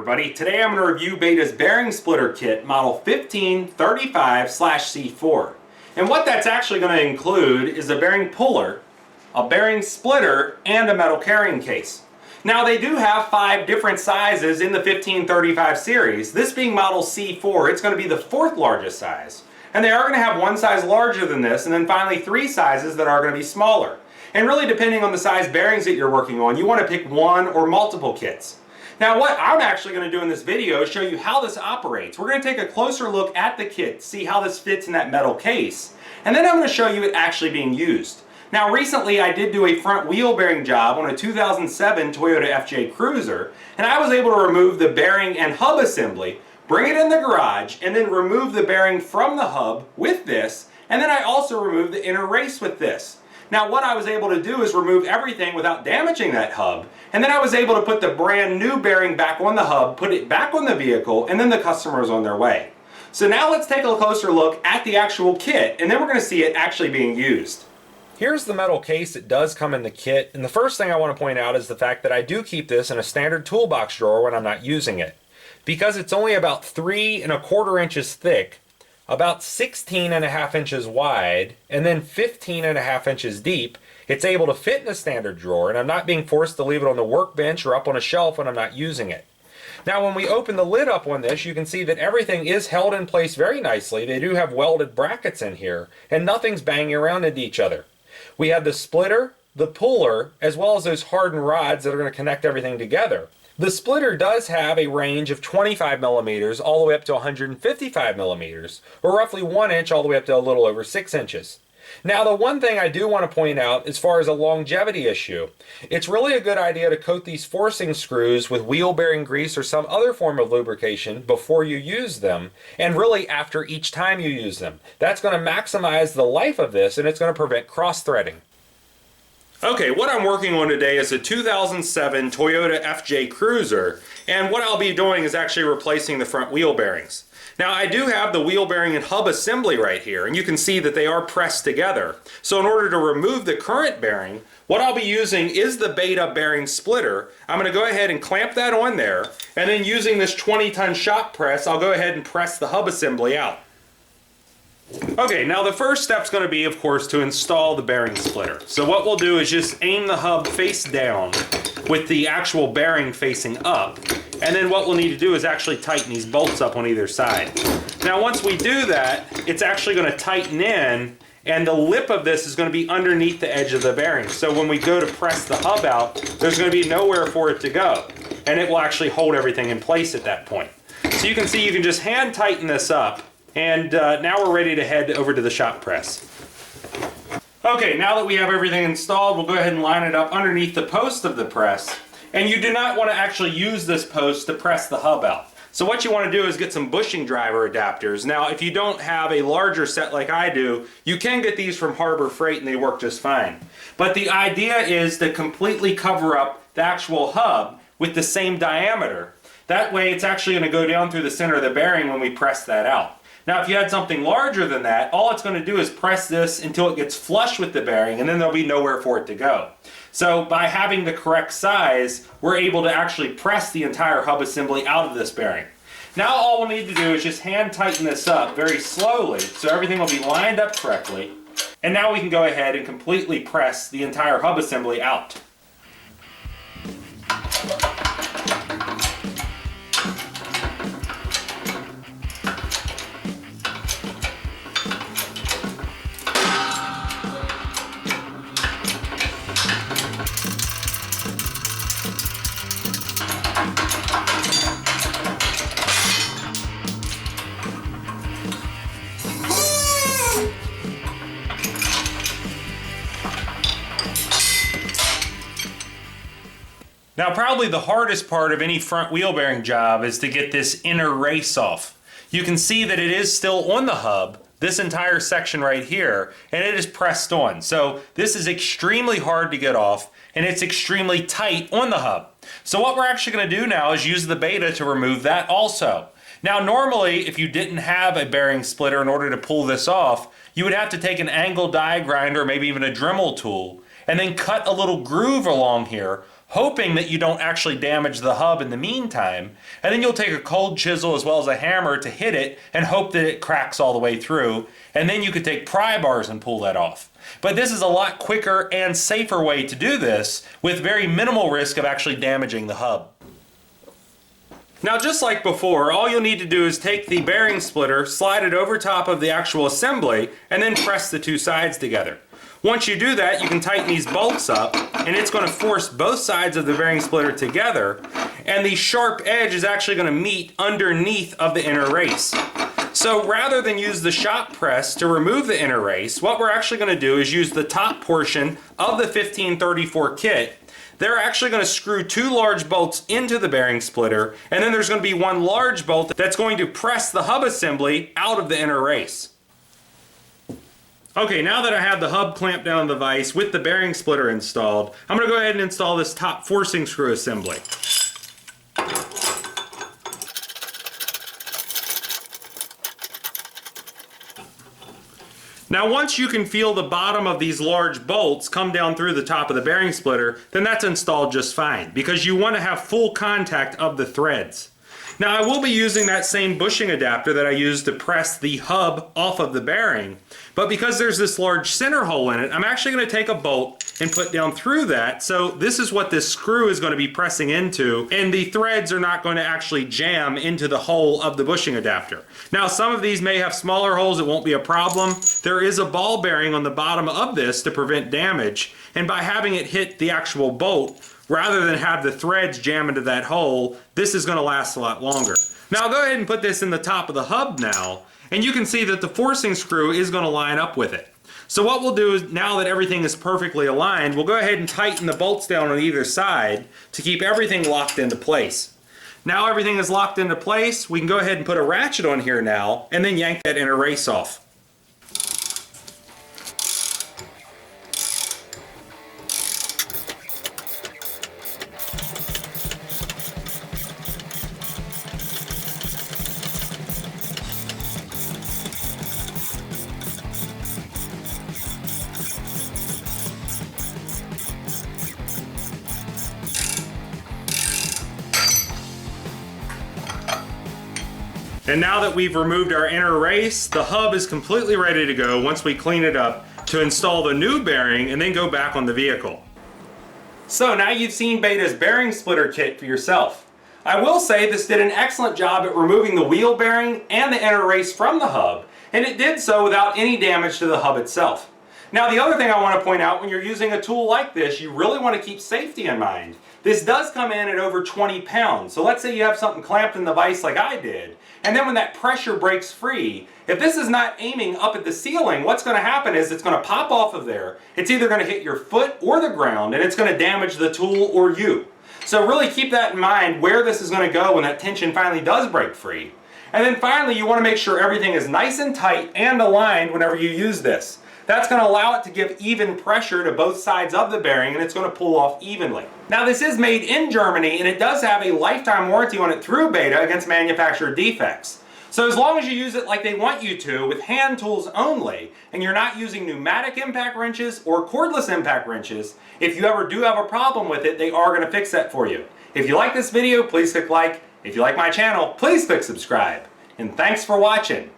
everybody. Today I'm going to review Betta's bearing splitter kit model 1535/C4. And what that's actually going to include is a bearing puller, a bearing splitter, and a metal carrying case. Now they do have 5 different sizes in the 1535 series. This being model C4, it's going to be the 4th largest size. And they are going to have one size larger than this, and then finally 3 sizes that are going to be smaller. And really, depending on the size bearings that you're working on, you want to pick one or multiple kits. Now what I'm actually going to do in this video is show you how this operates. We're going to take a closer look at the kit, see how this fits in that metal case, and then I'm going to show you it actually being used. Now recently I did do a front wheel bearing job on a 2007 Toyota FJ Cruiser, and I was able to remove the bearing and hub assembly, bring it in the garage, and then remove the bearing from the hub with this, and then I also removed the inner race with this. Now what I was able to do is remove everything without damaging that hub, and then I was able to put the brand new bearing back on the hub, put it back on the vehicle, and then the customer is on their way. So now let's take a closer look at the actual kit, and then we're going to see it actually being used. Here's the metal case that does come in the kit, and the first thing I want to point out is the fact that I do keep this in a standard toolbox drawer when I'm not using it. Because it's only about 3 1/4 inches thick, about 16.5 inches wide, and then 15.5 inches deep, it's able to fit in a standard drawer, and I'm not being forced to leave it on the workbench or up on a shelf when I'm not using it. Now when we open the lid up on this, you can see that everything is held in place very nicely. They do have welded brackets in here, and nothing's banging around into each other. We have the splitter, the puller, as well as those hardened rods that are going to connect everything together. The splitter does have a range of 25 millimeters all the way up to 155 millimeters, or roughly 1 inch all the way up to a little over 6 inches. Now the one thing I do want to point out as far as a longevity issue, it's really a good idea to coat these forcing screws with wheel bearing grease or some other form of lubrication before you use them, and really after each time you use them. That's going to maximize the life of this, and it's going to prevent cross-threading. Okay, what I'm working on today is a 2007 Toyota FJ Cruiser, and what I'll be doing is actually replacing the front wheel bearings. Now I do have the wheel bearing and hub assembly right here, and you can see that they are pressed together. So in order to remove the current bearing, what I'll be using is the Betta bearing splitter. I'm going to go ahead and clamp that on there, and then using this 20-ton shop press, I'll go ahead and press the hub assembly out. Okay, now the first step is going to be, of course, to install the bearing splitter. So what we'll do is just aim the hub face down with the actual bearing facing up. And then what we'll need to do is actually tighten these bolts up on either side. Now once we do that, it's actually going to tighten in, and the lip of this is going to be underneath the edge of the bearing. So when we go to press the hub out, there's going to be nowhere for it to go. And it will actually hold everything in place at that point. So you can see you can just hand tighten this up. And now we're ready to head over to the shop press. Okay, now that we have everything installed, we'll go ahead and line it up underneath the post of the press. And you do not want to actually use this post to press the hub out. So what you want to do is get some bushing driver adapters. Now, if you don't have a larger set like I do, you can get these from Harbor Freight and they work just fine. But the idea is to completely cover up the actual hub with the same diameter. That way it's actually going to go down through the center of the bearing when we press that out. Now if you had something larger than that, all it's going to do is press this until it gets flush with the bearing, and then there'll be nowhere for it to go. So by having the correct size, we're able to actually press the entire hub assembly out of this bearing. Now all we'll need to do is just hand tighten this up very slowly so everything will be lined up correctly. And now we can go ahead and completely press the entire hub assembly out. Now probably the hardest part of any front wheel bearing job is to get this inner race off. You can see that it is still on the hub, this entire section right here, and it is pressed on. So this is extremely hard to get off, and it's extremely tight on the hub. So what we're actually going to do now is use the Betta to remove that also. Now normally if you didn't have a bearing splitter in order to pull this off, you would have to take an angle die grinder or maybe even a Dremel tool and then cut a little groove along here, hoping that you don't actually damage the hub in the meantime. And then you'll take a cold chisel as well as a hammer to hit it and hope that it cracks all the way through. And then you could take pry bars and pull that off. But this is a lot quicker and safer way to do this with very minimal risk of actually damaging the hub. Now, just like before, all you'll need to do is take the bearing splitter, slide it over top of the actual assembly, and then press the two sides together. Once you do that, you can tighten these bolts up, and it's going to force both sides of the bearing splitter together, and the sharp edge is actually going to meet underneath of the inner race. So rather than use the shop press to remove the inner race, what we're actually going to do is use the top portion of the 1534 kit. They're actually going to screw two large bolts into the bearing splitter, and then there's going to be one large bolt that's going to press the hub assembly out of the inner race. Okay, now that I have the hub clamped down the vise with the bearing splitter installed, I'm going to go ahead and install this top forcing screw assembly. Now, once you can feel the bottom of these large bolts come down through the top of the bearing splitter, then that's installed just fine, because you want to have full contact of the threads. Now, I will be using that same bushing adapter that I used to press the hub off of the bearing, but because there's this large center hole in it, I'm actually going to take a bolt and put down through that. So this is what this screw is going to be pressing into, and the threads are not going to actually jam into the hole of the bushing adapter. Now, some of these may have smaller holes, it won't be a problem. There is a ball bearing on the bottom of this to prevent damage, and by having it hit the actual bolt, rather than have the threads jam into that hole, this is going to last a lot longer. Now, I'll go ahead and put this in the top of the hub now, and you can see that the forcing screw is going to line up with it. So what we'll do is, now that everything is perfectly aligned, we'll go ahead and tighten the bolts down on either side to keep everything locked into place. Now everything is locked into place, we can go ahead and put a ratchet on here now, and then yank that inner race off. And now that we've removed our inner race, the hub is completely ready to go once we clean it up to install the new bearing and then go back on the vehicle. So now you've seen Betta's bearing splitter kit for yourself. I will say this did an excellent job at removing the wheel bearing and the inner race from the hub, and it did so without any damage to the hub itself. Now, the other thing I want to point out, when you're using a tool like this, you really want to keep safety in mind. This does come in at over 20 pounds. So let's say you have something clamped in the vise like I did, and then when that pressure breaks free, if this is not aiming up at the ceiling, what's going to happen is it's going to pop off of there. It's either going to hit your foot or the ground, and it's going to damage the tool or you. So really keep that in mind where this is going to go when that tension finally does break free. And then finally, you want to make sure everything is nice and tight and aligned whenever you use this. That's going to allow it to give even pressure to both sides of the bearing, and it's going to pull off evenly. Now, this is made in Germany, and it does have a lifetime warranty on it through Betta against manufacturer defects. So as long as you use it like they want you to, with hand tools only, and you're not using pneumatic impact wrenches or cordless impact wrenches, if you ever do have a problem with it, they are going to fix that for you. If you like this video, please click like. If you like my channel, please click subscribe. And thanks for watching.